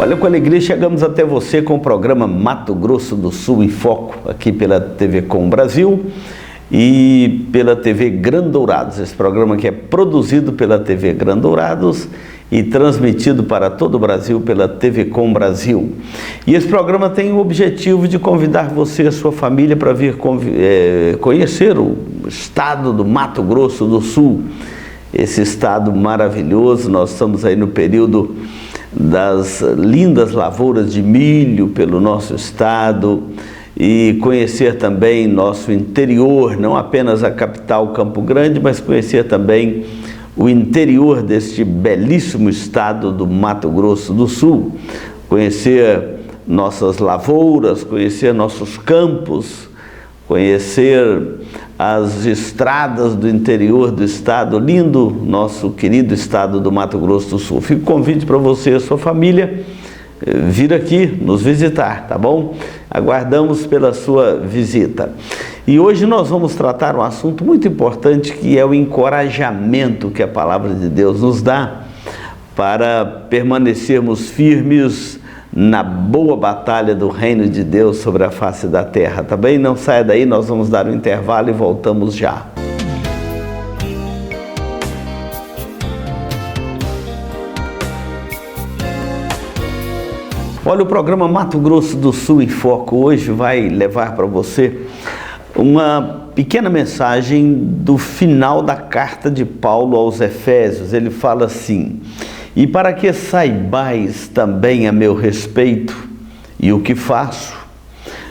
Olha, com alegria chegamos até você com o programa Mato Grosso do Sul em Foco, aqui pela TV Com Brasil e pela TV Grandourados. Esse programa que é produzido pela TV Grandourados e transmitido para todo o Brasil pela TV Com Brasil. E esse programa tem o objetivo de convidar você e a sua família para vir conhecer o estado do Mato Grosso do Sul. Esse estado maravilhoso. Nós estamos aí no período das lindas lavouras de milho pelo nosso estado e conhecer também nosso interior, não apenas a capital Campo Grande, mas conhecer também o interior deste belíssimo estado do Mato Grosso do Sul, conhecer nossas lavouras, conhecer nossos campos, conhecer as estradas do interior do estado, lindo nosso querido estado do Mato Grosso do Sul. Fico convite para você e a sua família vir aqui nos visitar, tá bom? Aguardamos pela sua visita. E hoje nós vamos tratar um assunto muito importante, que é o encorajamento que a palavra de Deus nos dá para permanecermos firmes na boa batalha do reino de Deus sobre a face da terra, tá bem? Não saia daí, nós vamos dar um intervalo e voltamos já. Olha, o programa Mato Grosso do Sul em Foco hoje vai levar para você uma pequena mensagem do final da carta de Paulo aos Efésios. Ele fala assim: e para que saibais também a meu respeito e o que faço,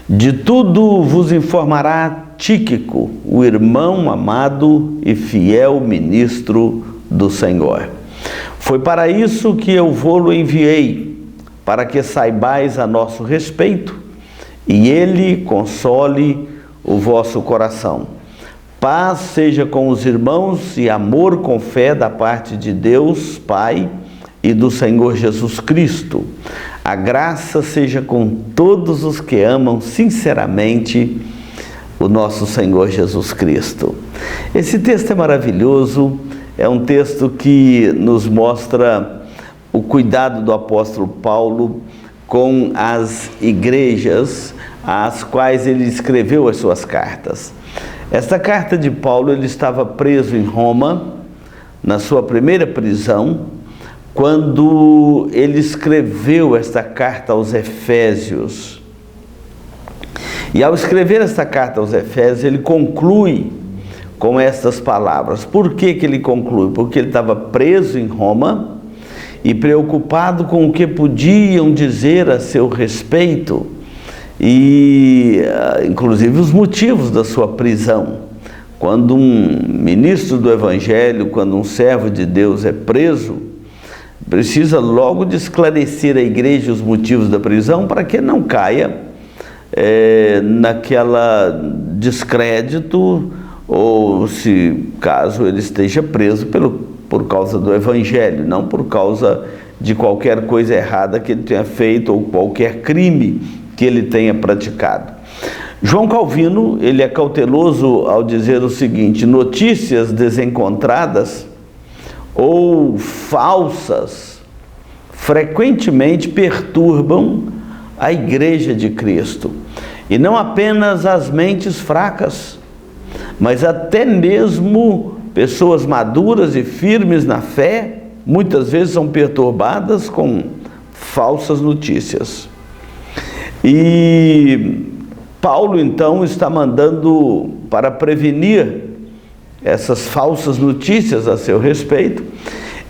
de tudo vos informará Tíquico, o irmão amado e fiel ministro do Senhor. Foi para isso que eu vou-lo enviei, para que saibais a nosso respeito e ele console o vosso coração. Paz seja com os irmãos e amor com fé da parte de Deus Pai e do Senhor Jesus Cristo. A graça seja com todos os que amam sinceramente o nosso Senhor Jesus Cristo. Esse texto é maravilhoso, é um texto que nos mostra o cuidado do apóstolo Paulo com as igrejas às quais ele escreveu as suas cartas. Esta carta de Paulo, ele estava preso em Roma, na sua primeira prisão, quando ele escreveu esta carta aos Efésios. E ao escrever esta carta aos Efésios, ele conclui com estas palavras. Por que que ele conclui? Porque ele estava preso em Roma e preocupado com o que podiam dizer a seu respeito e inclusive os motivos da sua prisão. Quando um ministro do Evangelho, quando um servo de Deus é preso, precisa logo de esclarecer à igreja os motivos da prisão para que não caia naquela descrédito, ou se caso ele esteja preso por causa do Evangelho, não por causa de qualquer coisa errada que ele tenha feito ou qualquer crime que ele tenha praticado. João Calvino, ele é cauteloso ao dizer o seguinte: notícias desencontradas ou falsas frequentemente perturbam a igreja de Cristo, e não apenas as mentes fracas, mas até mesmo pessoas maduras e firmes na fé, muitas vezes são perturbadas com falsas notícias. E Paulo, então, está mandando para prevenir essas falsas notícias a seu respeito.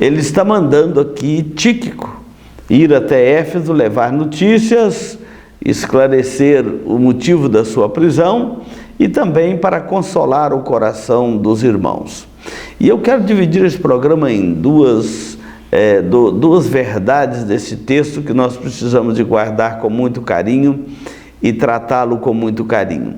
Ele está mandando aqui Tíquico ir até Éfeso, levar notícias, esclarecer o motivo da sua prisão e também para consolar o coração dos irmãos. E eu quero dividir esse programa em duas verdades desse texto que nós precisamos de guardar com muito carinho e tratá-lo com muito carinho.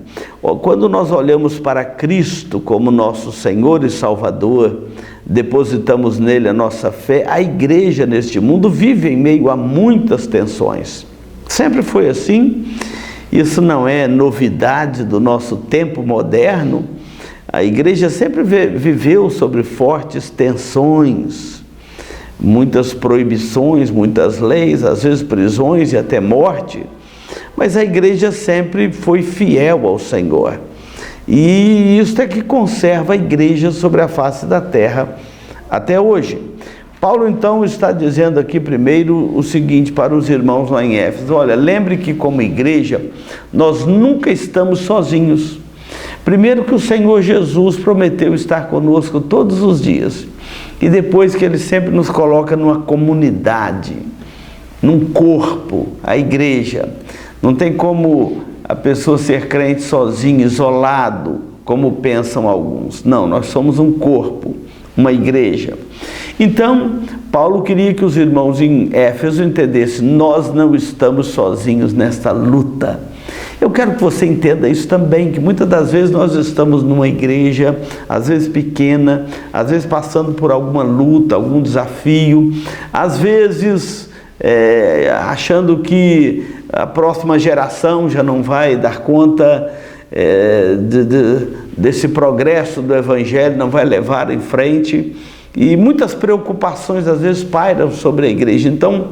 Quando nós olhamos para Cristo como nosso Senhor e Salvador, depositamos nele a nossa fé, a igreja neste mundo vive em meio a muitas tensões. Sempre foi assim, isso não é novidade do nosso tempo moderno. A igreja sempre viveu sobre fortes tensões, muitas proibições, muitas leis, às vezes prisões e até morte, mas a igreja sempre foi fiel ao Senhor. E isso é que conserva a igreja sobre a face da terra até hoje. Paulo então está dizendo aqui primeiro o seguinte para os irmãos lá em Éfeso: olha, lembre que como igreja nós nunca estamos sozinhos. Primeiro que o Senhor Jesus prometeu estar conosco todos os dias, e depois que Ele sempre nos coloca numa comunidade, num corpo, a igreja. Não tem como a pessoa ser crente sozinho, isolado, como pensam alguns. Não, nós somos um corpo, uma igreja. Então, Paulo queria que os irmãos em Éfeso entendessem: nós não estamos sozinhos nesta luta. Eu quero que você entenda isso também, que muitas das vezes nós estamos numa igreja, às vezes pequena, às vezes passando por alguma luta, algum desafio, às vezes achando que a próxima geração já não vai dar conta desse progresso do Evangelho, não vai levar em frente, e muitas preocupações às vezes pairam sobre a igreja. Então,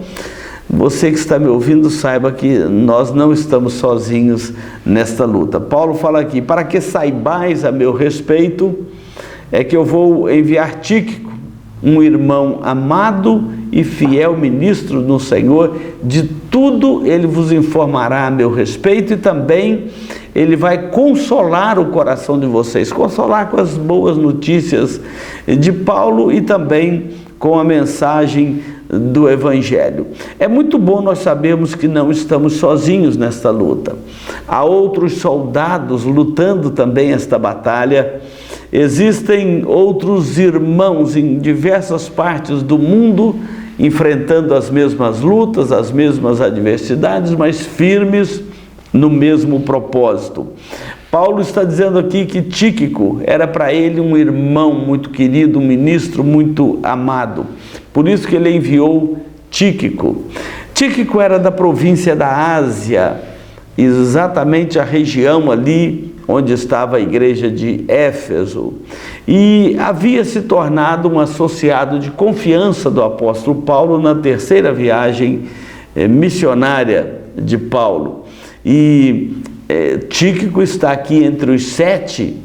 você que está me ouvindo, saiba que nós não estamos sozinhos nesta luta. Paulo fala aqui: para que saibais a meu respeito, é que eu vou enviar Tíquico, um irmão amado e fiel ministro no Senhor. De tudo ele vos informará a meu respeito, e também ele vai consolar o coração de vocês, consolar com as boas notícias de Paulo e também com a mensagem do Evangelho. É muito bom nós sabermos que não estamos sozinhos nesta luta. Há outros soldados lutando também esta batalha. Existem outros irmãos em diversas partes do mundo enfrentando as mesmas lutas, as mesmas adversidades, mas firmes no mesmo propósito. Paulo está dizendo aqui que Tíquico era para ele um irmão muito querido, um ministro muito amado. Por isso que ele enviou Tíquico. Tíquico era da província da Ásia, exatamente a região ali onde estava a igreja de Éfeso, e havia se tornado um associado de confiança do apóstolo Paulo na terceira viagem missionária de Paulo. E Tíquico está aqui entre os 7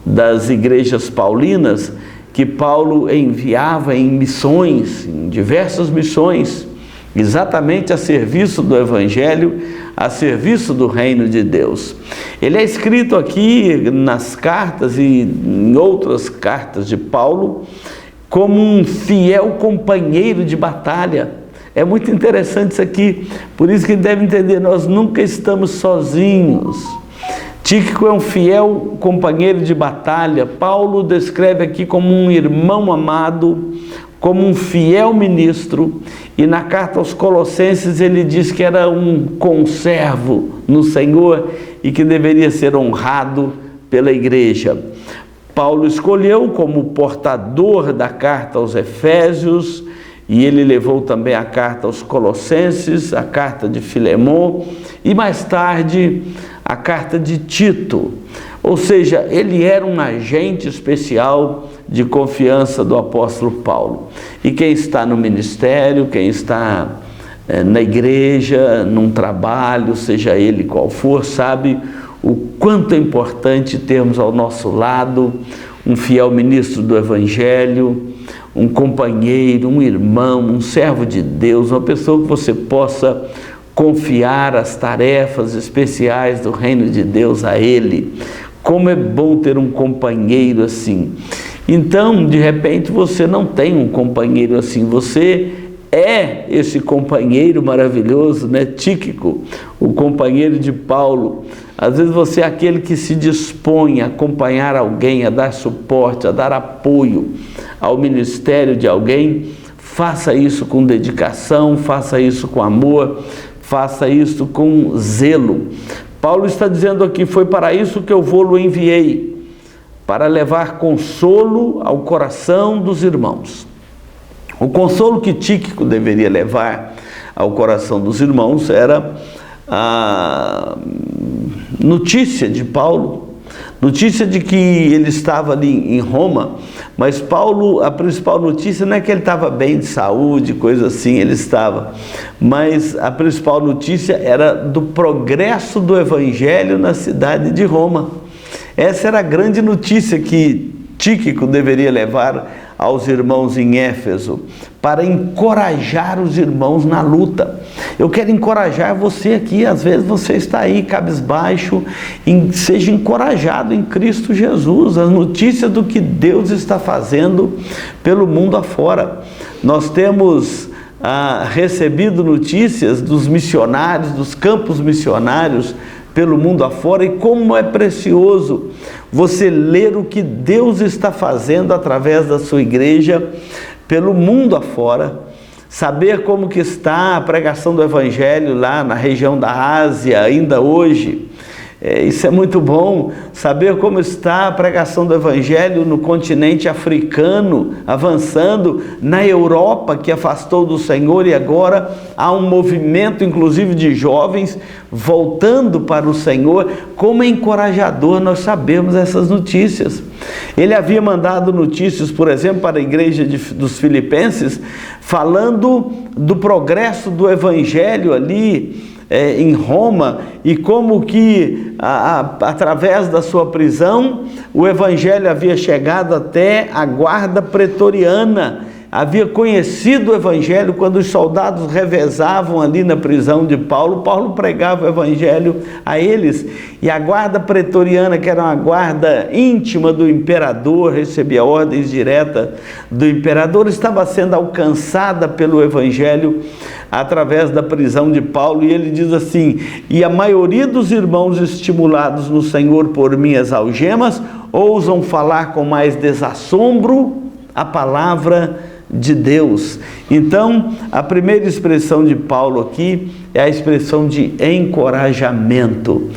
das igrejas paulinas que Paulo enviava em missões, em diversas missões, exatamente a serviço do Evangelho, a serviço do reino de Deus. Ele é escrito aqui nas cartas e em outras cartas de Paulo como um fiel companheiro de batalha. É muito interessante isso aqui, por isso que deve entender, nós nunca estamos sozinhos. Tíquico é um fiel companheiro de batalha. Paulo descreve aqui como um irmão amado, como um fiel ministro, e na carta aos Colossenses ele diz que era um conservo no Senhor e que deveria ser honrado pela igreja. Paulo escolheu como portador da carta aos Efésios, e ele levou também a carta aos Colossenses, a carta de Filemon e mais tarde a carta de Tito. Ou seja, ele era um agente especial de confiança do apóstolo Paulo. E quem está no ministério, quem está na igreja, num trabalho, seja ele qual for, sabe o quanto é importante termos ao nosso lado um fiel ministro do Evangelho, um companheiro, um irmão, um servo de Deus, uma pessoa que você possa confiar as tarefas especiais do reino de Deus a ele. Como é bom ter um companheiro assim. Então, de repente, você não tem um companheiro assim, você é esse companheiro maravilhoso, né? Tíquico, o companheiro de Paulo. Às vezes você é aquele que se dispõe a acompanhar alguém, a dar suporte, a dar apoio ao ministério de alguém. Faça isso com dedicação, faça isso com amor, faça isso com zelo. Paulo está dizendo aqui: foi para isso que eu vou-lo enviei, para levar consolo ao coração dos irmãos. O consolo que Tíquico deveria levar ao coração dos irmãos era a notícia de Paulo, Notícia de que ele estava ali em Roma, mas Paulo, a principal notícia não é que ele estava bem de saúde, coisa assim, ele estava. Mas a principal notícia era do progresso do evangelho na cidade de Roma. Essa era a grande notícia que Tíquico deveria levar aos irmãos em Éfeso, para encorajar os irmãos na luta. Eu quero encorajar você aqui, às vezes você está aí cabisbaixo, seja encorajado em Cristo Jesus, as notícias do que Deus está fazendo pelo mundo afora. Nós temos recebido notícias dos missionários, dos campos missionários pelo mundo afora, e como é precioso você ler o que Deus está fazendo através da sua igreja pelo mundo afora, saber como que está a pregação do evangelho lá na região da Ásia ainda hoje. Isso é muito bom, saber como está a pregação do evangelho no continente africano, avançando, na Europa que afastou do Senhor, e agora há um movimento inclusive de jovens voltando para o Senhor. Como é encorajador nós sabemos essas notícias. Ele havia mandado notícias, por exemplo, para a igreja dos Filipenses, falando do progresso do evangelho ali em Roma, e como que através da sua prisão o evangelho havia chegado até a guarda pretoriana, havia conhecido o evangelho. Quando os soldados revezavam ali na prisão de Paulo, Paulo pregava o evangelho a eles, e a guarda pretoriana, que era uma guarda íntima do imperador, recebia ordens diretas do imperador, estava sendo alcançada pelo evangelho através da prisão de Paulo. E ele diz assim: e a maioria dos irmãos, estimulados no Senhor por minhas algemas, ousam falar com mais desassombro a palavra de Deus. Então, a primeira expressão de Paulo aqui é a expressão de encorajamento.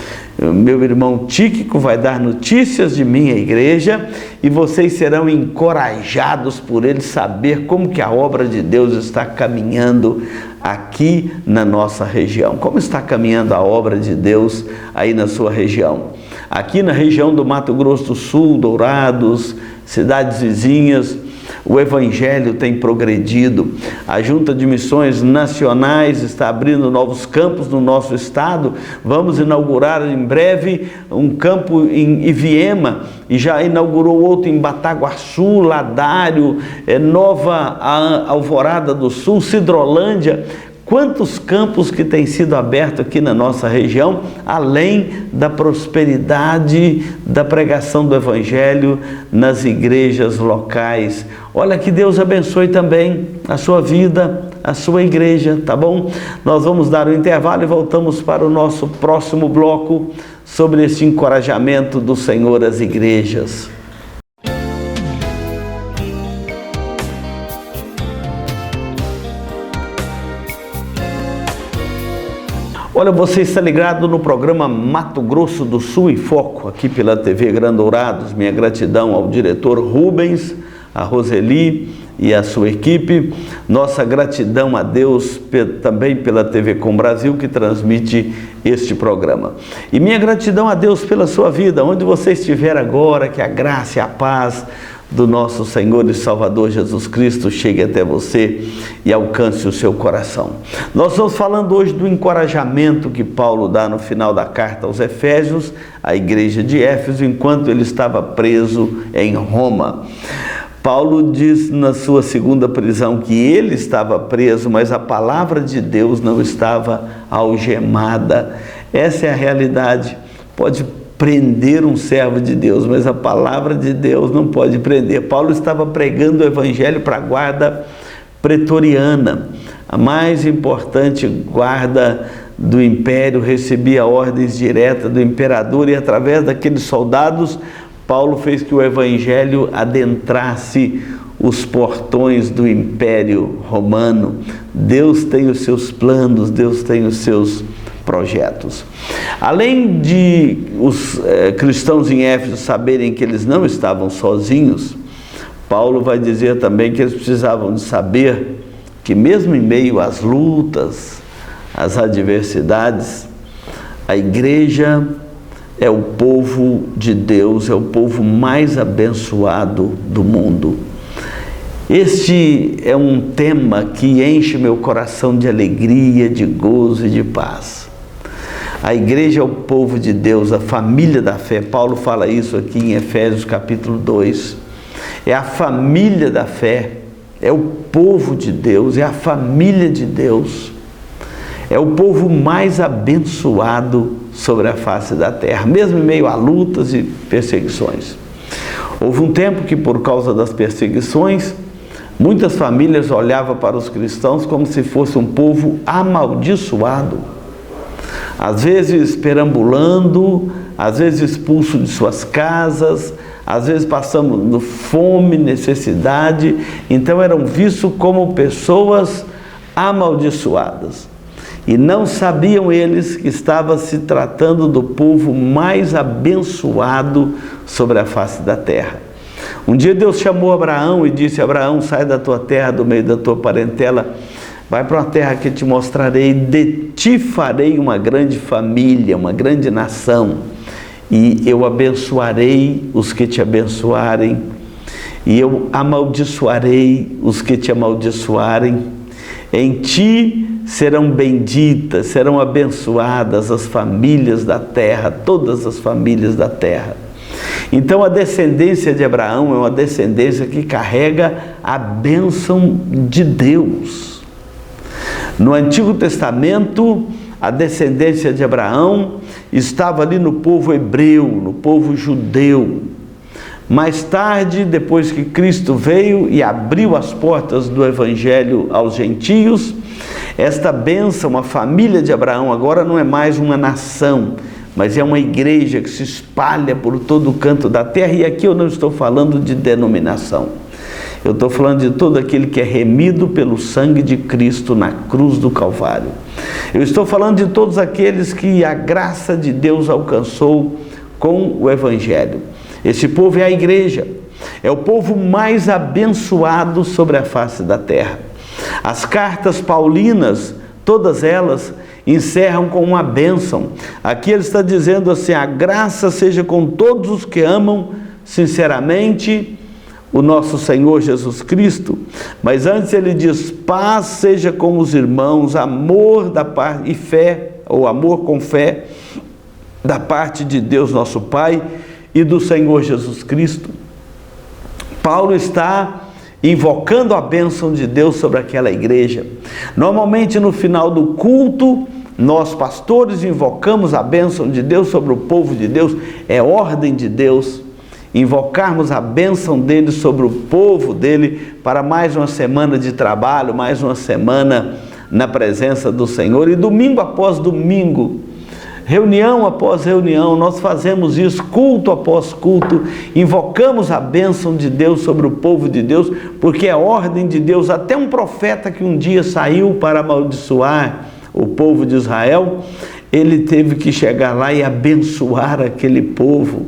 Meu irmão Tíquico vai dar notícias de minha igreja, e vocês serão encorajados por ele, saber como que a obra de Deus está caminhando aqui na nossa região. Como está caminhando a obra de Deus aí na sua região? Aqui na região do Mato Grosso do Sul, Dourados, cidades vizinhas, o evangelho tem progredido. A Junta de Missões Nacionais está abrindo novos campos no nosso estado. Vamos inaugurar em breve um campo em Iviema, e já inaugurou outro em Bataguaçu, Ladário, Nova Alvorada do Sul, Sidrolândia. Quantos campos que têm sido abertos aqui na nossa região, além da prosperidade da pregação do evangelho nas igrejas locais. Olha, que Deus abençoe também a sua vida, a sua igreja, tá bom? Nós vamos dar um intervalo e voltamos para o nosso próximo bloco sobre esse encorajamento do Senhor às igrejas. Olha, você está ligado no programa Mato Grosso do Sul em Foco, aqui pela TV Grandourados. Minha gratidão ao diretor Rubens, a Roseli e a sua equipe. Nossa gratidão a Deus também pela TV Com Brasil, que transmite este programa. E minha gratidão a Deus pela sua vida, onde você estiver agora, que a graça e a paz do nosso Senhor e Salvador Jesus Cristo chegue até você e alcance o seu coração. Nós estamos falando hoje do encorajamento que Paulo dá no final da carta aos Efésios, à igreja de Éfeso, enquanto ele estava preso em Roma. Paulo diz na sua segunda prisão que ele estava preso, mas a palavra de Deus não estava algemada. Essa é a realidade. Pode prender um servo de Deus, mas a palavra de Deus não pode prender. Paulo estava pregando o evangelho para a guarda pretoriana, a mais importante guarda do império, recebia ordens diretas do imperador, e através daqueles soldados, Paulo fez que o evangelho adentrasse os portões do Império Romano. Deus tem os seus planos, Deus tem os seus projetos. Além de os cristãos em Éfeso saberem que eles não estavam sozinhos, Paulo vai dizer também que eles precisavam de saber que mesmo em meio às lutas, às adversidades, a igreja é o povo de Deus, é o povo mais abençoado do mundo. Este é um tema que enche meu coração de alegria, de gozo e de paz. A igreja é o povo de Deus, a família da fé. Paulo fala isso aqui em Efésios capítulo 2. É a família da fé, é o povo de Deus, é a família de Deus. É o povo mais abençoado sobre a face da terra, mesmo em meio a lutas e perseguições. Houve um tempo que, por causa das perseguições, muitas famílias olhavam para os cristãos como se fosse um povo amaldiçoado. Às vezes perambulando, às vezes expulso de suas casas, às vezes passando fome, necessidade. Então eram vistos como pessoas amaldiçoadas. E não sabiam eles que estava se tratando do povo mais abençoado sobre a face da terra. Um dia Deus chamou Abraão e disse: Abraão, sai da tua terra, do meio da tua parentela, vai para uma terra que te mostrarei, de ti farei uma grande família, uma grande nação, e eu abençoarei os que te abençoarem, e eu amaldiçoarei os que te amaldiçoarem. Em ti serão benditas, serão abençoadas as famílias da terra, todas as famílias da terra. Então a descendência de Abraão é uma descendência que carrega a bênção de Deus. No Antigo Testamento, a descendência de Abraão estava ali no povo hebreu, no povo judeu. Mais tarde, depois que Cristo veio e abriu as portas do Evangelho aos gentios, esta bênção, a família de Abraão, agora não é mais uma nação, mas é uma igreja que se espalha por todo o canto da terra. E aqui eu não estou falando de denominação. Eu estou falando de todo aquele que é remido pelo sangue de Cristo na cruz do Calvário. Eu estou falando de todos aqueles que a graça de Deus alcançou com o Evangelho. Esse povo é a igreja, é o povo mais abençoado sobre a face da terra. As cartas paulinas, todas elas, encerram com uma bênção. Aqui ele está dizendo assim: a graça seja com todos os que amam sinceramente o nosso Senhor Jesus Cristo. Mas antes ele diz: paz seja com os irmãos, amor da parte e fé, ou amor com fé, da parte de Deus nosso Pai e do Senhor Jesus Cristo. Paulo está invocando a bênção de Deus sobre aquela igreja. Normalmente no final do culto, nós pastores invocamos a bênção de Deus sobre o povo de Deus. É ordem de Deus invocarmos a bênção dele sobre o povo dele para mais uma semana de trabalho, mais uma semana na presença do Senhor. E domingo após domingo, reunião após reunião, nós fazemos isso, culto após culto, invocamos a bênção de Deus sobre o povo de Deus, porque é ordem de Deus. Até um profeta que um dia saiu para amaldiçoar o povo de Israel, ele teve que chegar lá e abençoar aquele povo.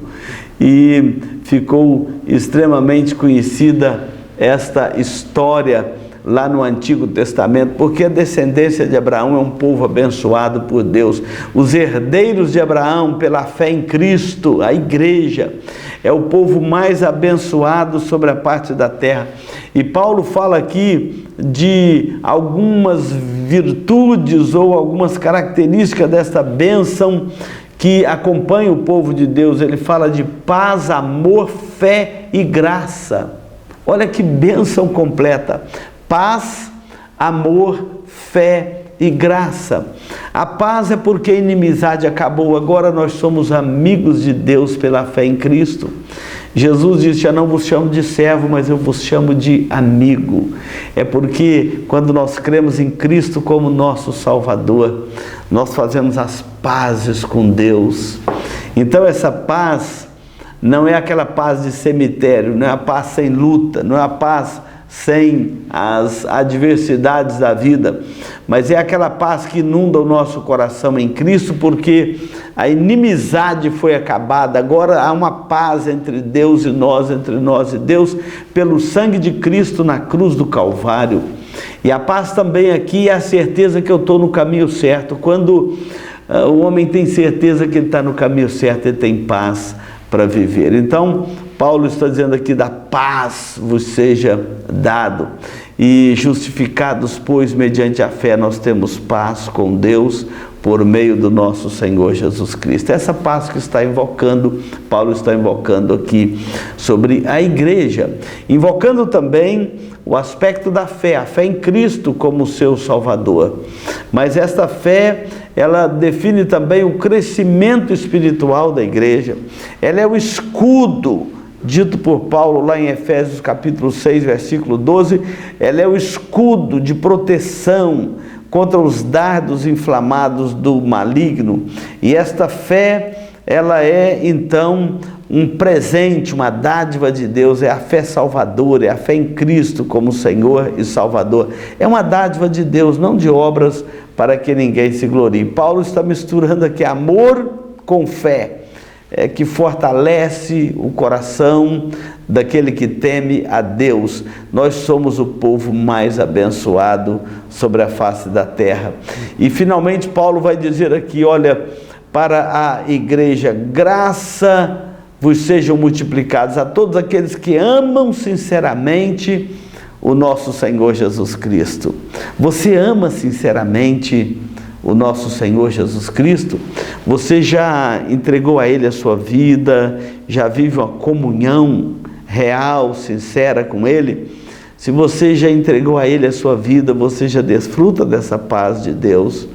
E ficou extremamente conhecida esta história lá no Antigo Testamento, porque a descendência de Abraão é um povo abençoado por Deus. Os herdeiros de Abraão pela fé em Cristo, a igreja, é o povo mais abençoado sobre a parte da terra. E Paulo fala aqui de algumas virtudes ou algumas características desta bênção que acompanha o povo de Deus. Ele fala de paz, amor, fé e graça. Olha que bênção completa. Paz, amor, fé e graça. A paz é porque a inimizade acabou. Agora nós somos amigos de Deus pela fé em Cristo. Jesus disse: eu não vos chamo de servo, mas eu vos chamo de amigo. É porque quando nós cremos em Cristo como nosso Salvador, nós fazemos as pazes com Deus. Então essa paz não é aquela paz de cemitério, não é a paz sem luta, não é a paz sem as adversidades da vida, mas é aquela paz que inunda o nosso coração em Cristo, porque a inimizade foi acabada. Agora há uma paz entre Deus e nós, entre nós e Deus, pelo sangue de Cristo na cruz do Calvário. E a paz também aqui é a certeza que eu estou no caminho certo. Quando o homem tem certeza que ele está no caminho certo, ele tem paz para viver. Então, Paulo está dizendo aqui: da paz vos seja dado. E justificados, pois, mediante a fé, nós temos paz com Deus por meio do nosso Senhor Jesus Cristo. Essa paz que está invocando, Paulo está invocando aqui sobre a igreja, invocando também o aspecto da fé, a fé em Cristo como seu Salvador. Mas esta fé, ela define também o crescimento espiritual da igreja. Ela é o escudo, dito por Paulo lá em Efésios capítulo 6, versículo 12, ela é o escudo de proteção contra os dardos inflamados do maligno. E esta fé, ela é então um presente, uma dádiva de Deus, é a fé salvadora, é a fé em Cristo como Senhor e Salvador. É uma dádiva de Deus, não de obras para que ninguém se glorie. Paulo está misturando aqui amor com fé, que fortalece o coração daquele que teme a Deus. Nós somos o povo mais abençoado sobre a face da terra. E finalmente Paulo vai dizer aqui, olha, para a igreja: graça vos sejam multiplicados a todos aqueles que amam sinceramente o nosso Senhor Jesus Cristo. Você ama sinceramente o nosso Senhor Jesus Cristo? Você já entregou a Ele a sua vida? Já vive uma comunhão real, sincera com Ele? Se você já entregou a Ele a sua vida, você já desfruta dessa paz de Deus,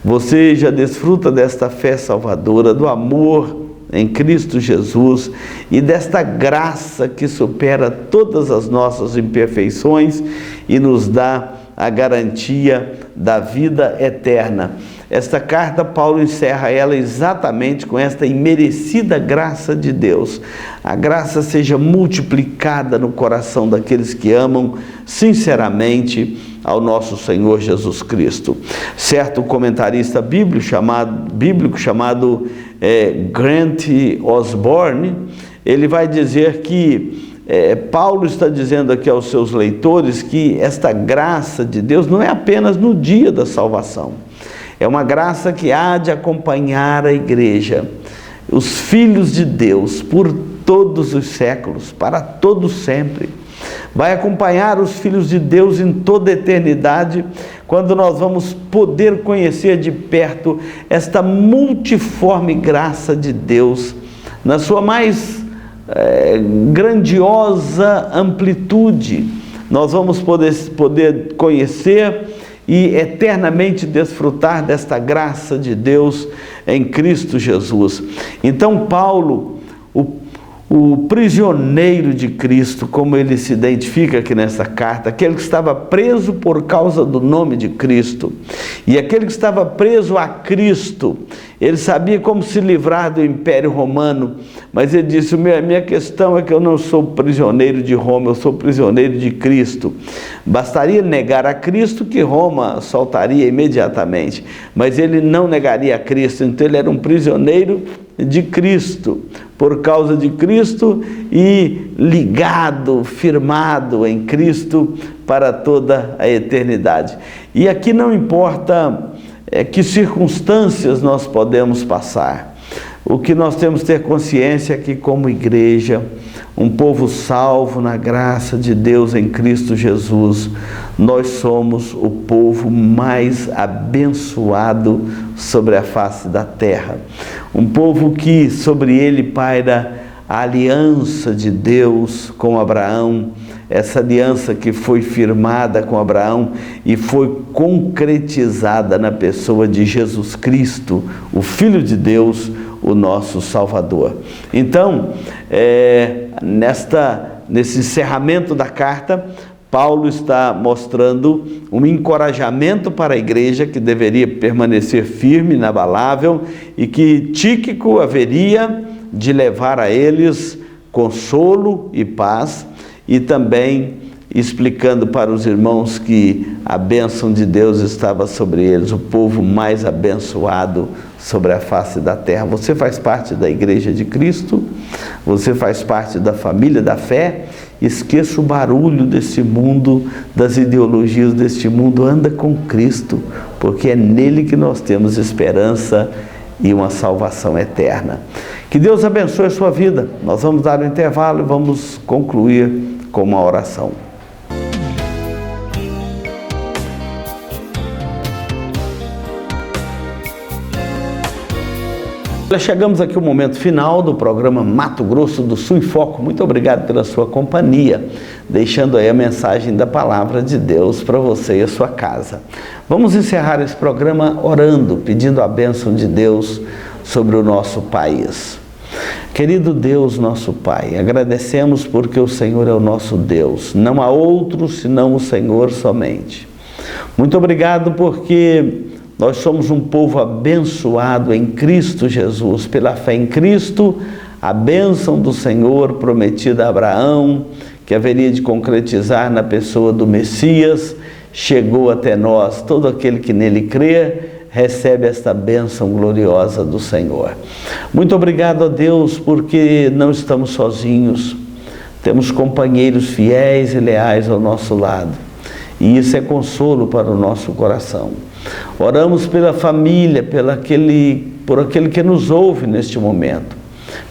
você já desfruta desta fé salvadora, do amor em Cristo Jesus e desta graça que supera todas as nossas imperfeições e nos dá a garantia da vida eterna. Esta carta, Paulo encerra ela exatamente com esta imerecida graça de Deus. A graça seja multiplicada no coração daqueles que amam sinceramente ao nosso Senhor Jesus Cristo. Certo comentarista bíblico chamado Grant Osborne, ele vai dizer que Paulo está dizendo aqui aos seus leitores que esta graça de Deus não é apenas no dia da salvação. É uma graça que há de acompanhar a igreja, os filhos de Deus, por todos os séculos, para todo sempre. Vai acompanhar os filhos de Deus em toda a eternidade, quando nós vamos poder conhecer de perto esta multiforme graça de Deus, na sua mais grandiosa amplitude. Nós vamos poder conhecer e eternamente desfrutar desta graça de Deus em Cristo Jesus. Então Paulo, o prisioneiro de Cristo, como ele se identifica aqui nessa carta, aquele que estava preso por causa do nome de Cristo, e aquele que estava preso a Cristo, ele sabia como se livrar do Império Romano, mas ele disse: minha questão é que eu não sou prisioneiro de Roma, eu sou prisioneiro de Cristo. Bastaria negar a Cristo que Roma soltaria imediatamente, mas ele não negaria a Cristo, então ele era um prisioneiro de Cristo, por causa de Cristo e ligado, firmado em Cristo para toda a eternidade. E aqui não importa que circunstâncias nós podemos passar. O que nós temos que ter consciência é que, como igreja, um povo salvo na graça de Deus em Cristo Jesus, nós somos o povo mais abençoado sobre a face da terra. Um povo que sobre ele paira a aliança de Deus com Abraão, essa aliança que foi firmada com Abraão e foi concretizada na pessoa de Jesus Cristo, o Filho de Deus, o nosso Salvador. Então, nesse encerramento da carta, Paulo está mostrando um encorajamento para a igreja que deveria permanecer firme, inabalável, e que Tíquico haveria de levar a eles consolo e paz, e também explicando para os irmãos que a bênção de Deus estava sobre eles, o povo mais abençoado sobre a face da terra. Você faz parte da igreja de Cristo, você faz parte da família da fé, esqueça o barulho deste mundo, das ideologias deste mundo, anda com Cristo, porque é nele que nós temos esperança e uma salvação eterna. Que Deus abençoe a sua vida. Nós vamos dar um intervalo e vamos concluir com uma oração. Chegamos aqui ao momento final do programa Mato Grosso do Sul em Foco. Muito obrigado pela sua companhia, deixando aí a mensagem da Palavra de Deus para você e a sua casa. Vamos encerrar esse programa orando, pedindo a bênção de Deus sobre o nosso país. Querido Deus, nosso Pai, agradecemos porque o Senhor é o nosso Deus, não há outro senão o Senhor somente. Muito obrigado porque nós somos um povo abençoado em Cristo Jesus. Pela fé em Cristo, a bênção do Senhor prometida a Abraão, que haveria de concretizar na pessoa do Messias, chegou até nós. Todo aquele que nele crê, recebe esta bênção gloriosa do Senhor. Muito obrigado a Deus, porque não estamos sozinhos. Temos companheiros fiéis e leais ao nosso lado. E isso é consolo para o nosso coração. Oramos pela família, por aquele que nos ouve neste momento.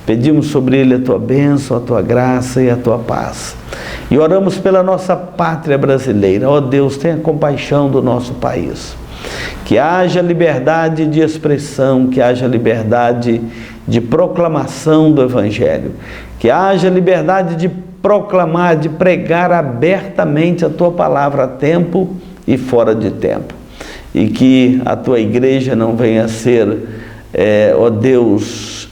Pedimos sobre ele a tua bênção, a tua graça e a tua paz. E oramos pela nossa pátria brasileira. Ó Deus, tenha compaixão do nosso país. Que haja liberdade de expressão, que haja liberdade de proclamação do Evangelho. Que haja liberdade de proclamar, de pregar abertamente a tua palavra a tempo e fora de tempo. E que a tua igreja não venha a ser, ó Deus,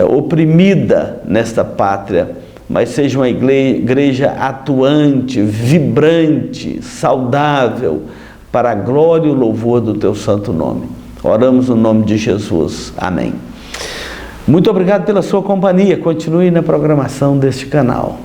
oprimida nesta pátria, mas seja uma igreja atuante, vibrante, saudável, para a glória e o louvor do teu santo nome. Oramos no nome de Jesus. Amém. Muito obrigado pela sua companhia. Continue na programação deste canal.